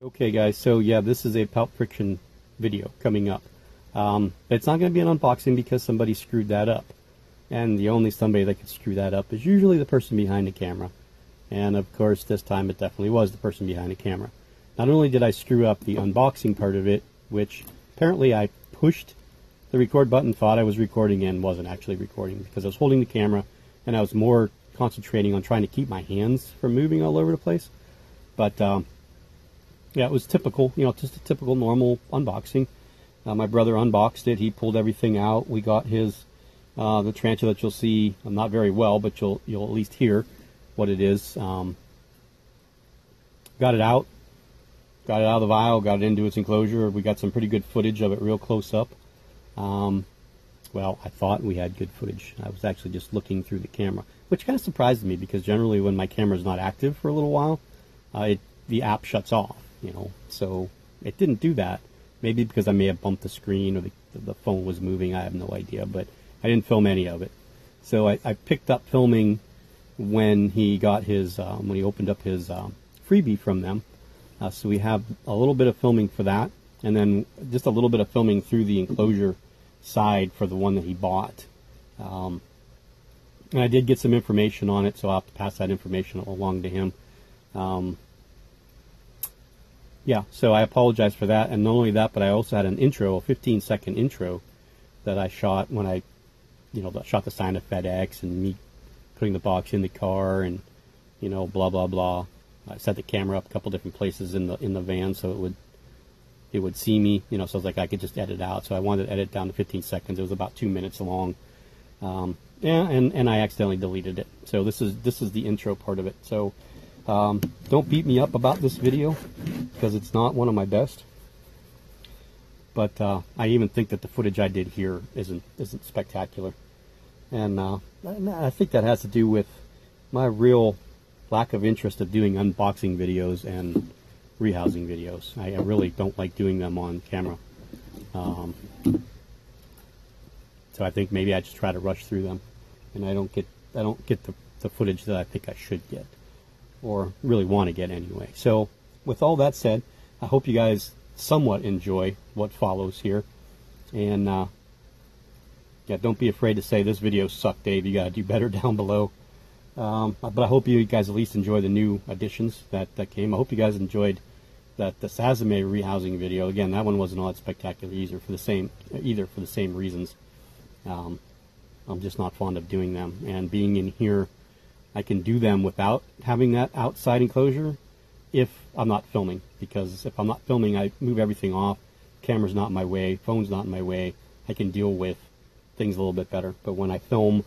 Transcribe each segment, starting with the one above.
Okay guys, so yeah, this is a Palp friction video coming up. It's not going to be an unboxing because somebody screwed that up. And the only somebody that could screw that up is usually the person behind the camera. And of course, this time it definitely was the person behind the camera. Not only did I screw up the unboxing part of it, which apparently I pushed the record button, thought I was recording and wasn't actually recording because I was holding the camera and I was more concentrating on trying to keep my hands from moving all over the place. But yeah, it was typical, just a typical normal unboxing. My brother unboxed it. He pulled everything out. We got his, the tarantula that you'll see, not very well, but you'll at least hear what it is. Got it out. Got it out of the vial, got it into its enclosure. We got some pretty good footage of it real close up. Well, I thought we had good footage. I was actually just looking through the camera, which kind of surprised me because generally when my camera is not active for a little while, the app shuts off. So it didn't do that. Maybe because I may have bumped the screen or the phone was moving. I have no idea, but I didn't film any of it. So I picked up filming when he got his, when he opened up his freebie from them. So we have a little bit of filming for that, and then just a little bit of filming through the enclosure side for the one that he bought. And I did get some information on it, so I'll have to pass that information along to him. Yeah, so I apologize for that, and not only that, but I also had an intro, a 15-second intro that I shot when I, shot the sign of FedEx and me putting the box in the car and, blah blah blah. I set the camera up a couple different places in the van so it would see me, so I was like I could just edit out. So I wanted to edit down to 15 seconds. It was about 2 minutes long. Yeah, and I accidentally deleted it. So this is the intro part of it. So don't beat me up about this video because it's not one of my best. But I even think that the footage I did here isn't spectacular, and I think that has to do with my real lack of interest of doing unboxing videos and rehousing videos. I really don't like doing them on camera. So I think maybe I just try to rush through them, and I don't get the footage that I think I should get, or really want to get anyway. So with all that said, I hope you guys somewhat enjoy what follows here, and yeah, don't be afraid to say this video sucked, Dave. You gotta do better down below. But I hope you guys at least enjoy the new additions that came. I hope you guys enjoyed the Sazame rehousing video. Again, that one wasn't all that spectacular either for the same reasons. I'm just not fond of doing them, and being in here, I can do them without having that outside enclosure if I'm not filming, because if I'm not filming, I move everything off. Camera's not in my way, phone's not in my way. I can deal with things a little bit better. But when I film,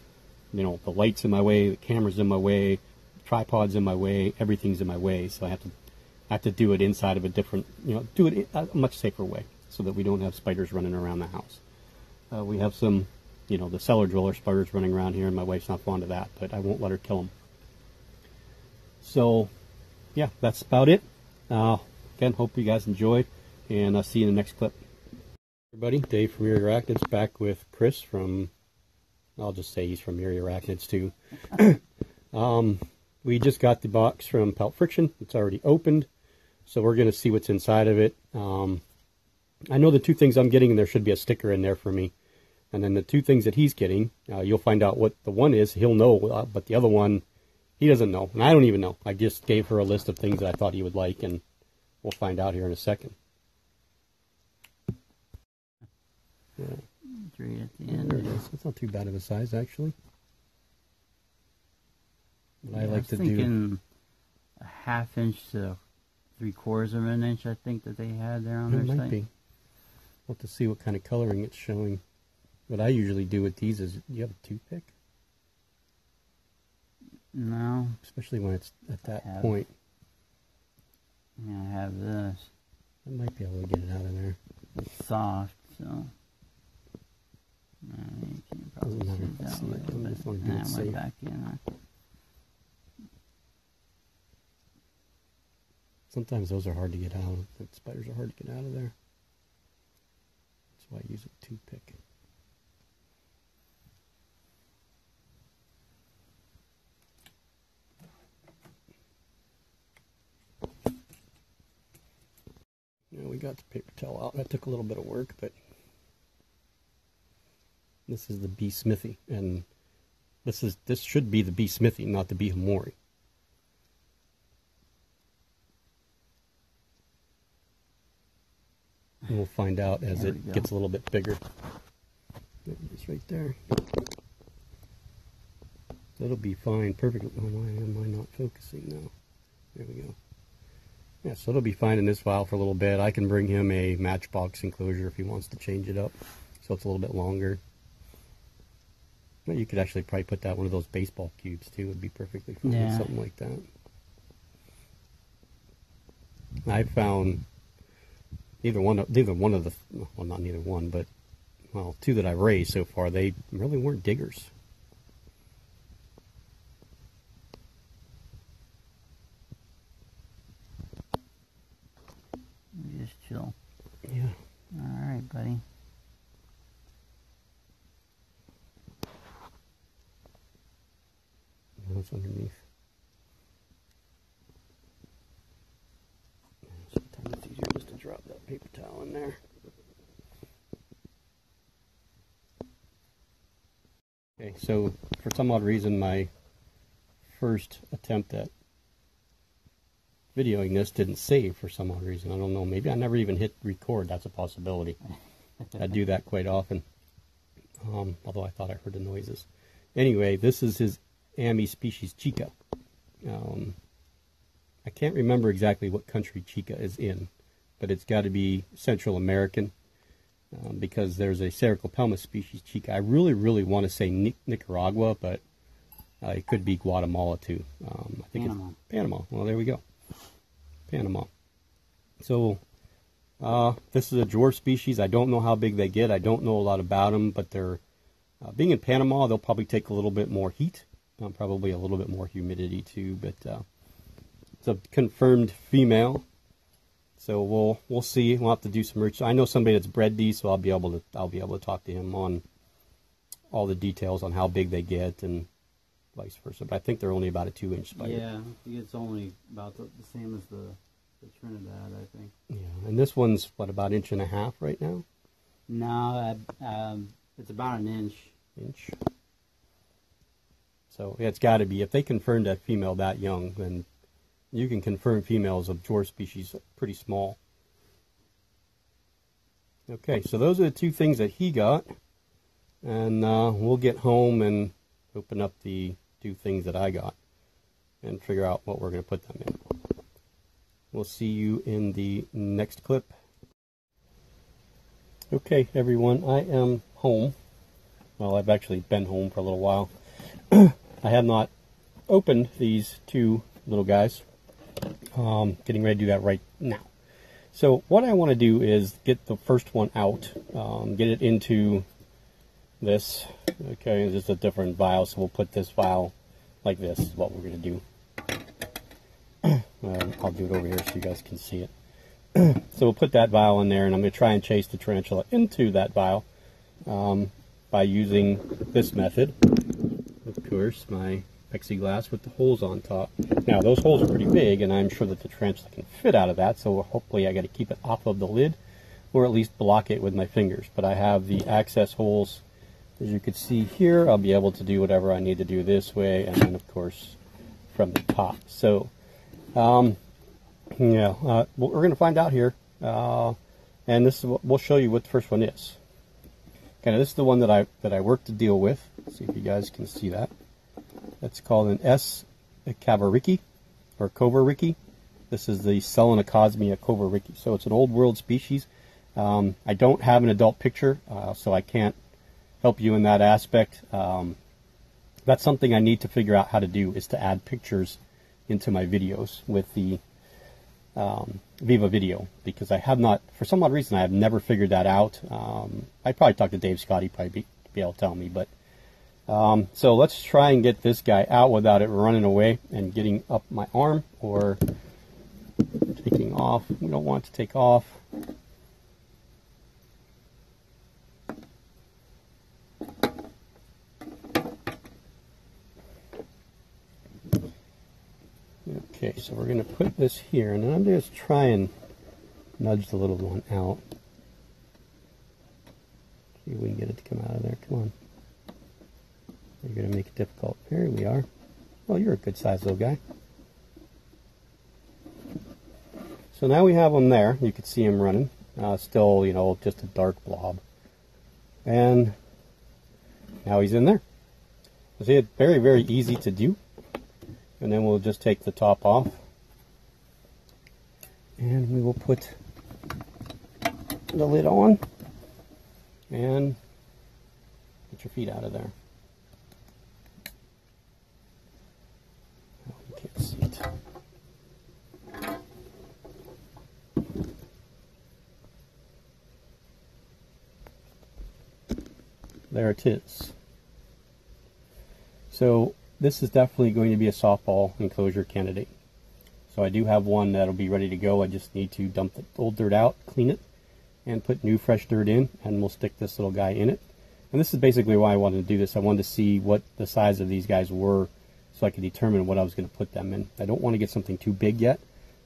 the light's in my way, the camera's in my way, tripod's in my way, everything's in my way. So I have to do it inside of a different, do it a much safer way so that we don't have spiders running around the house. We have some, the cellar dweller spiders running around here, and my wife's not fond of that, but I won't let her kill them. So yeah, that's about it. Again, hope you guys enjoy, and I'll see you in the next clip. Everybody, Dave from Eerie Arachnids back with Chris from, I'll just say he's from Eerie Arachnids too. We just got the box from Palp Friction. It's already opened, so we're going to see what's inside of it. I know the two things I'm getting, and there should be a sticker in there for me. And then the two things that he's getting, you'll find out what the one is. He'll know, but the other one, he doesn't know, and I don't even know. I just gave her a list of things that I thought he would like, and we'll find out here in a second. Yeah. It's right at the end. There it is. It's not too bad of a size, actually. What I like to do, a 1/2 inch to 3/4 of an inch. I think that they had there on their site. Might be. We'll have to see what kind of coloring it's showing. What I usually do with these is, you have a toothpick? No. Especially when it's at that point. Yeah, I have this. I might be able to get it out of there. It's soft, so. You can probably see it that way, but I just want to do it safe. Back in. Sometimes those are hard to get out. The spiders are hard to get out of there. That's why I use a toothpick. got the paper towel out. That took a little bit of work, but this is the B. Smithy, and this should be the B. Smithy, not the B. Hamori. And we'll find out as it gets a little bit bigger. There it is right there. That'll be fine. Perfectly. Oh, why am I not focusing now? There we go. Yeah, so it'll be fine in this file for a little bit. I can bring him a matchbox enclosure if he wants to change it up, so it's a little bit longer. Well, you could actually probably put that one of those baseball cubes too. Would be perfectly fine with something like that. I found neither one of the, well, not neither one, but well, two that I've raised so far, they really weren't diggers. Just chill. Yeah. All right, buddy. That's underneath. Sometimes it's easier just to drop that paper towel in there. Okay, so for some odd reason, my first attempt at videoing this didn't save for some odd reason. I don't know. Maybe I never even hit record. That's a possibility. I do that quite often. Although I thought I heard the noises. Anyway, this is his Ami species Chica. I can't remember exactly what country Chica is in, but it's got to be Central American because there's a Sericopelma species Chica. I really want to say Nicaragua, but it could be Guatemala too. I think Panama. It's Panama. Well, there we go. Panama. So this is a dwarf species. I don't know how big they get. I don't know a lot about them, but they're being in Panama, they'll probably take a little bit more heat, probably a little bit more humidity too. But it's a confirmed female, so we'll see. We'll have to do some research. I know somebody that's bred these, so I'll be able to talk to him on all the details on how big they get and vice versa. But I think they're only about a 2-inch spider. Yeah, I think it's only about the same as the Trinidad, I think. Yeah, and this one's what, about 1.5 inches right now? No, it's about an inch. So yeah, it's got to be. If they confirmed a female that young, then you can confirm females of dwarf species pretty small. Okay, so those are the two things that he got, and we'll get home and open up the two things that I got and figure out what we're going to put them in. We'll see you in the next clip. Okay, everyone, I am home. Well, I've actually been home for a little while. I have not opened these two little guys. Getting ready to do that right now. So what I want to do is get the first one out, get it into this. Okay, this is a different vial, so we'll put this vial like this is what we're going to do. I'll do it over here so you guys can see it. So we'll put that vial in there, and I'm going to try and chase the tarantula into that vial by using this method. Of course, my plexiglass with the holes on top. Now, those holes are pretty big, and I'm sure that the tarantula can fit out of that, so hopefully I got to keep it off of the lid, or at least block it with my fingers. But I have the access holes. As you can see here, I'll be able to do whatever I need to do this way, and then, of course, from the top. So, we're going to find out here, and this is what we'll show you what the first one is. Okay, this is the one that I worked to deal with. Let's see if you guys can see that. That's called an S. cavaricki, or covaricki. This is the Selenocosmia covaricki. So it's an old world species. I don't have an adult picture, so I can't help you in that aspect. That's something I need to figure out how to do, is to add pictures into my videos with the Viva Video, because I have not, for some odd reason, I have never figured that out. I'd probably talk to Dave Scott, he'd probably be able to tell me, but so let's try and get this guy out without it running away and getting up my arm or taking off. We don't want it to take off. Okay, so we're going to put this here, and then I'm just try and nudge the little one out. See if we can get it to come out of there. Come on. You're going to make it difficult. Here we are. Well, you're a good sized little guy. So now we have him there. You can see him running. Still, you know, just a dark blob. And now he's in there. See, it's very, very easy to do. And then we'll just take the top off. And we will put the lid on. And get your feet out of there. Oh, you can't see it. There it is. So this is definitely going to be a softball enclosure candidate. So I do have one that'll be ready to go. I just need to dump the old dirt out, clean it, and put new fresh dirt in, and we'll stick this little guy in it. And this is basically why I wanted to do this. I wanted to see what the size of these guys were so I could determine what I was going to put them in. I don't want to get something too big yet,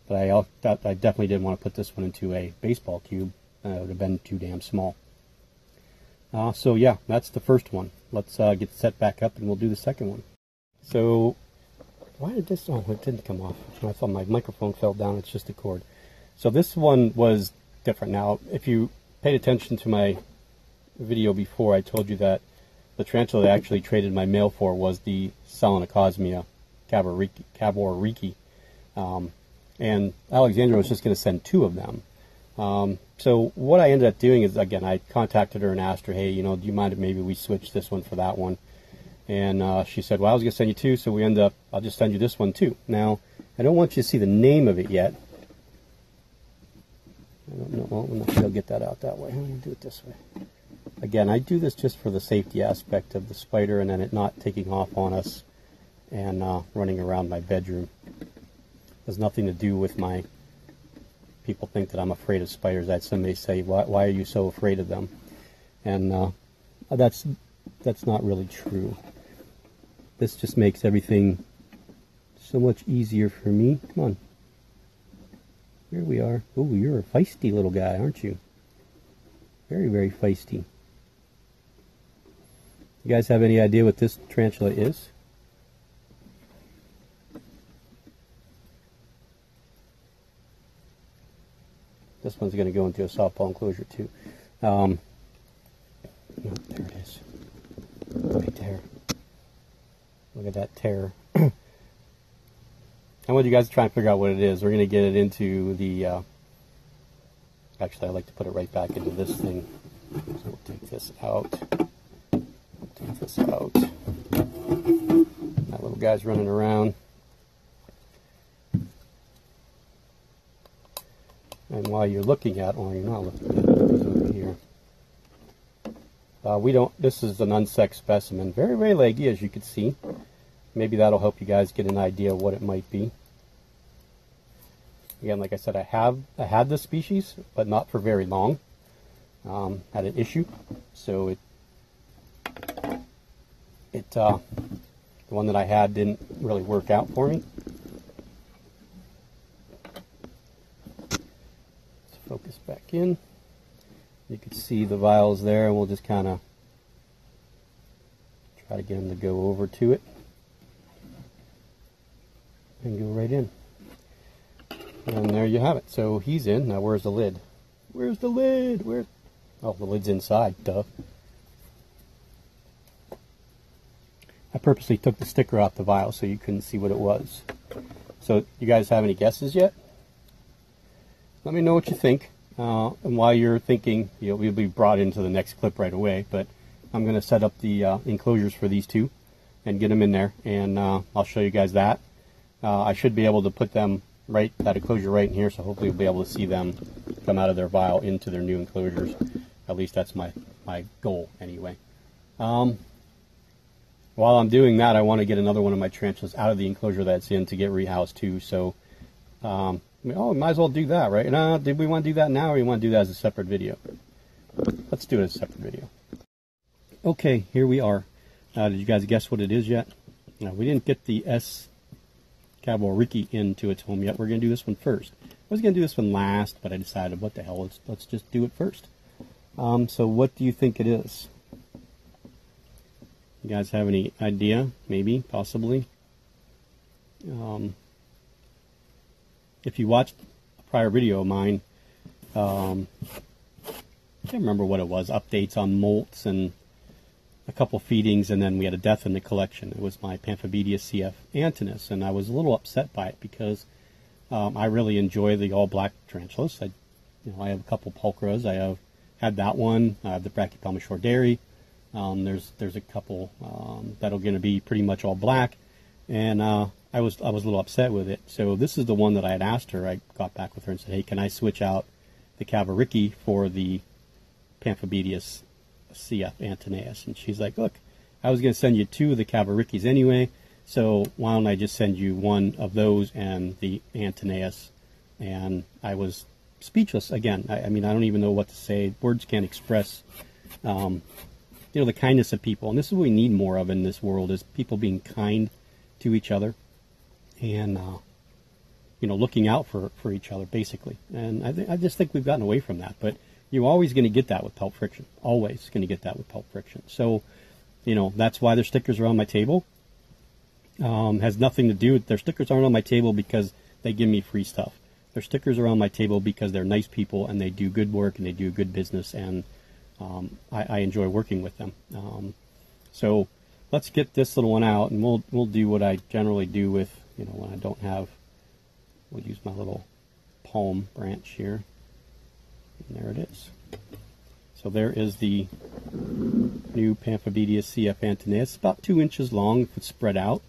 but I definitely didn't want to put this one into a baseball cube. It would have been too damn small. So yeah, that's the first one. Let's get set back up and we'll do the second one. So, why did this, oh, it didn't come off. I thought my microphone fell down, it's just a cord. So this one was different. Now, if you paid attention to my video before, I told you that the tarantula I actually traded my male for was the Selenocosmia caboriki. And Alexandra was just going to send 2 of them. So what I ended up doing is, again, I contacted her and asked her, hey, you know, do you mind if maybe we switch this one for that one? And she said, well, I was going to send you 2, so we end up, I'll just send you this one too. Now, I don't want you to see the name of it yet. I don't know, well, I'm not sure I'll get that out that way. I'm going to do it this way. Again, I do this just for the safety aspect of the spider and then it not taking off on us and running around my bedroom. It has nothing to do with my... People think that I'm afraid of spiders. I had somebody say, why are you so afraid of them? And that's not really true. This just makes everything so much easier for me. Come on. Here we are. Oh, you're a feisty little guy, aren't you? Very, very feisty. You guys have any idea what this tarantula is? This one's going to go into a softball enclosure too. Oh, there it is. Right there. Look at that tear. I want you guys to try and figure out what it is. We're going to get it into the... Actually, I like to put it right back into this thing. So we'll take this out. Take this out. That little guy's running around. And while you're looking at, well, you're not looking at it, it's over here. This is an unsexed specimen. Very, very leggy, as you can see. Maybe that'll help you guys get an idea of what it might be. Again, like I said, I had this species, but not for very long. Had an issue, so the one that I had didn't really work out for me. Focus back in. You can see the vials there, and we'll just kind of try to get them to go over to it and go right in. And there you have it. So he's in. Now where's the lid? Where's the lid? Oh, the lid's inside. Duh. I purposely took the sticker off the vial so you couldn't see what it was. So you guys have any guesses yet? Let me know what you think, and while you're thinking, you'll be brought into the next clip right away, but I'm going to set up the enclosures for these 2 and get them in there, and I'll show you guys that. I should be able to put them that enclosure right in here, so hopefully you'll be able to see them come out of their vial into their new enclosures. At least that's my goal anyway. While I'm doing that, I want to get another one of my tarantulas out of the enclosure that's in to get rehoused too, so we might as well do that, right? Did we want to do that now, or you want to do that as a separate video? Let's do it as a separate video. Okay, here we are. Did you guys guess what it is yet? No, we didn't get the S. caboriki into its home yet. We're going to do this one first. was going to do this one last, but I decided, what the hell, let's just do it first. So what do you think it is? You guys have any idea? Maybe, possibly. If you watched a prior video of mine, I can't remember what it was, updates on molts and a couple feedings, and then we had a death in the collection. It was my Pamphobedius CF Antinous, and I was a little upset by it because I really enjoy the all-black tarantulas. I have a couple pulchras. I have had that one. I have the Brachypelma shorderi. There's a couple that are going to be pretty much all black, and I was a little upset with it. So this is the one that I had asked her. I got back with her and said, hey, can I switch out the Cavaricki for the Pamphobedius CF Antinous? And she's like, look, I was going to send you 2 of the Cavarickis anyway, so why don't I just send you 1 of those and the Antinous? And I was speechless again. I mean, I don't even know what to say. Words can't express the kindness of people, and this is what we need more of in this world, is people being kind to each other and looking out for each other, basically. And I just think we've gotten away from that, but you're always going to get that with Palp friction. Always going to get that with Palp friction. So that's why their stickers are on my table. Has nothing to do with, their stickers aren't on my table because they give me free stuff. Their stickers are on my table because they're nice people and they do good work and they do good business, and I enjoy working with them. So let's get this little one out, and we'll do what I generally do with, when I don't have, we'll use my little palm branch here. And there it is. So there is the new Pamphobedius CF Antinous. It's about 2 inches long if it's spread out.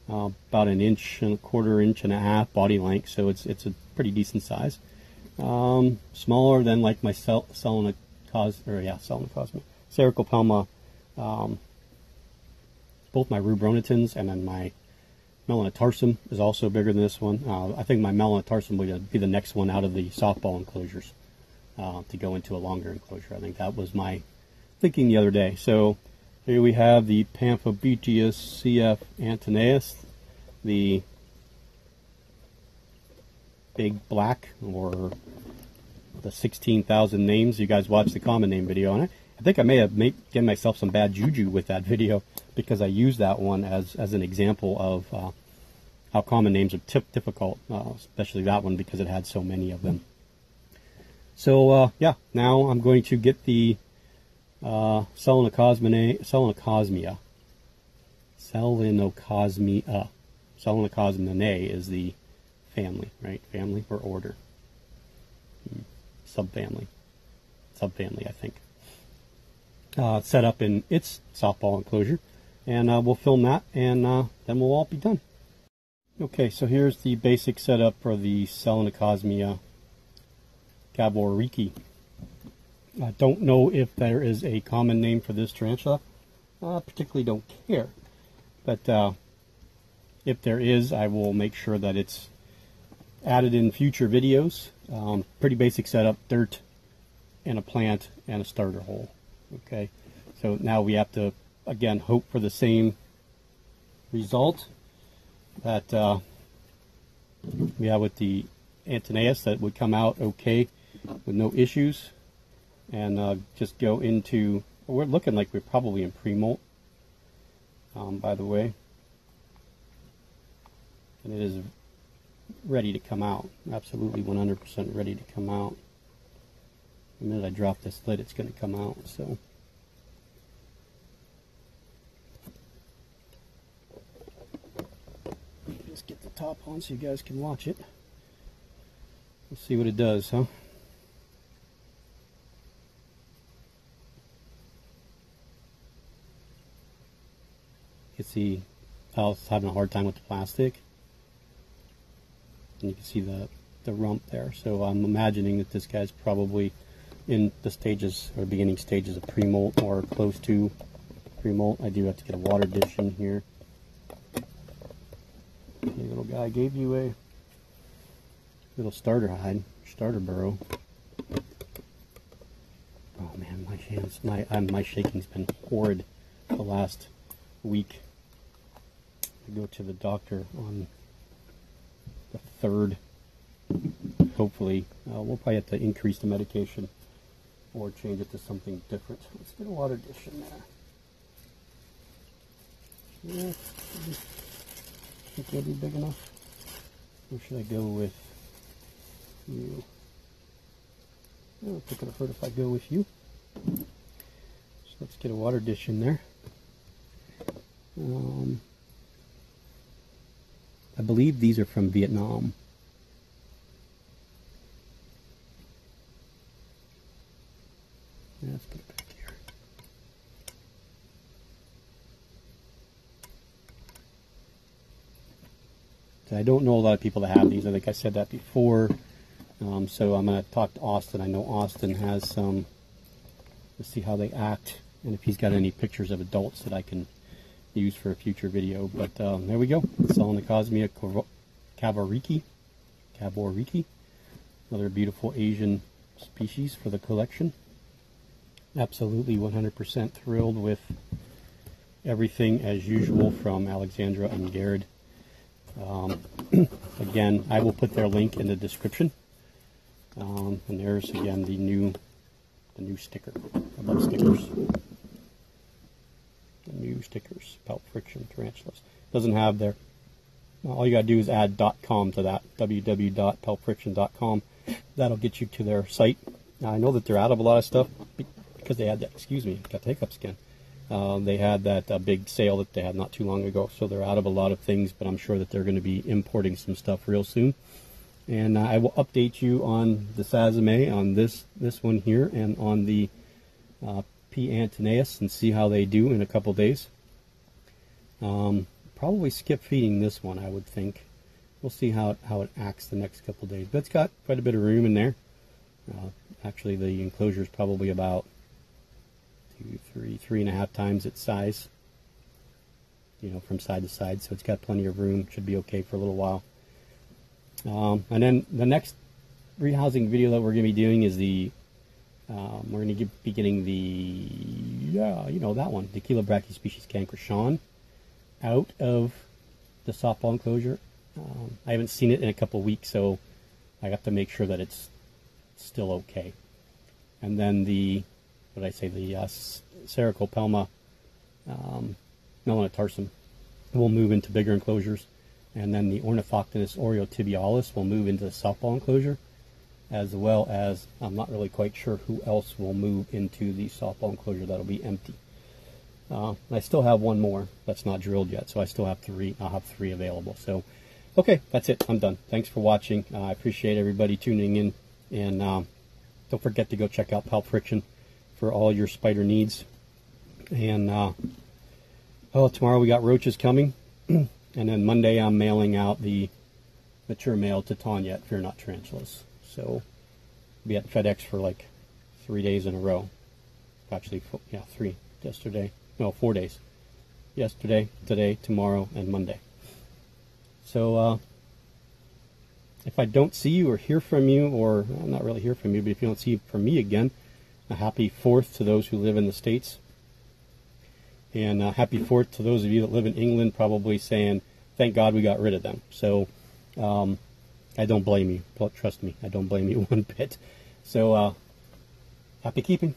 About 1.25 inches, 1.5 inches body length, so it's a pretty decent size. Smaller than like my Selenocosmia, Sericopelma, both my Rubronitans, and then my Melanotarsum is also bigger than this one. I think my Melanotarsum will be the next one out of the softball enclosures to go into a longer enclosure. I think that was my thinking the other day. So here we have the Pamphobedius CF Antinous, the big black, or the 16,000 names. You guys watched the common name video, and I think I may have given myself some bad juju with that video, because I used that one as an example of how common names are difficult, especially that one because it had so many of them. So yeah, now I'm going to get the Selenocosmia. Selenocosminae is the family, right? Family or order? Subfamily, I think. Set up in its softball enclosure, and we'll film that, and then we'll all be done. Okay, so here's the basic setup for the Selenocosmia Cavaricki. I don't know if there is a common name for this tarantula. Particularly don't care, but if there is, I will make sure that it's added in future videos. Pretty basic setup: dirt and a plant and a starter hole. Okay, so now we have to again hope for the same result that we have with the Antinous, that would come out okay with no issues, and just go into, we're looking like we're probably in pre-molt, by the way, and it is ready to come out, absolutely 100% ready to come out. The minute I drop this lid, it's going to come out. So just get the top on so you guys can watch it. Let's see what it does, huh? You can see how it's having a hard time with the plastic. And you can see the rump there. So I'm imagining that this guy's probably in the stages, or beginning stages, of pre-molt or close to pre-molt. I do have to get a water dish in here. Hey, little guy, gave you a little starter hide, starter burrow. Oh man, my hands, my shaking's been horrid the last week. I go to the doctor on the 3rd. hopefully. We'll probably have to increase the medication or change it to something different. Let's get a water dish in there. Yeah, think it'll be big enough. Or should I go with you? I don't think it'll hurt if I go with you. So let's get a water dish in there. I believe these are from Vietnam. Let's put it back here. So I don't know a lot of people that have these. I think I said that before. So I'm going to talk to Austin. I know Austin has some. Let's see how they act, and if he's got any pictures of adults that I can use for a future video. But there we go. Cosmia cavoriki. Another beautiful Asian species for the collection. Absolutely 100% thrilled with everything as usual from Alexandra and Garrett. Again, I will put their link in the description. And there's again the new sticker. I love stickers. The new stickers, Palp Friction Tarantulas. Doesn't have their. All you gotta do is add .com to that. www.palpfriction.com. That'll get you to their site. Now, I know that they're out of a lot of stuff because they had that. Excuse me, got the hiccups again. They had that big sale that they had not too long ago, so they're out of a lot of things. But I'm sure that they're going to be importing some stuff real soon. And I will update you on the Sazame, on this one here, and on the P. Antonaeus, and see how they do in a couple days. Probably skip feeding this one, I would think. We'll see how it acts the next couple days. But it's got quite a bit of room in there. Actually, the enclosure is probably about 3.5 times its size. From side to side. So it's got plenty of room. Should be okay for a little while. And then the next rehousing video that we're going to be doing is we're going to be getting that one, the Chelobrachys species Cancroshawn, out of the softball enclosure. I haven't seen it in a couple of weeks, so I have to make sure that it's still okay. And then the Sericopelma melanotarsum will move into bigger enclosures. And then the Ornithoctonus oreotibialis will move into the softball enclosure, as well as, I'm not really quite sure who else will move into the softball enclosure that'll be empty. I still have one more that's not drilled yet, so I still have 3. I'll have 3 available. So, okay, that's it. I'm done. Thanks for watching. I appreciate everybody tuning in, and don't forget to go check out Palp Friction for all your spider needs. And tomorrow we got roaches coming. And then Monday I'm mailing out the mature male to Tanya at Fear Not Tarantulas. So I'll be at FedEx for like 3 days in a row. Actually, 3. Yesterday. No, 4 days. Yesterday, today, tomorrow, and Monday. So if I don't see you or hear from you, or not really hear from you, but if you don't see from me again, a happy 4th to those who live in the States. And happy 4th to those of you that live in England, probably saying, thank God we got rid of them. So I don't blame you. Trust me, I don't blame you one bit. So happy keeping.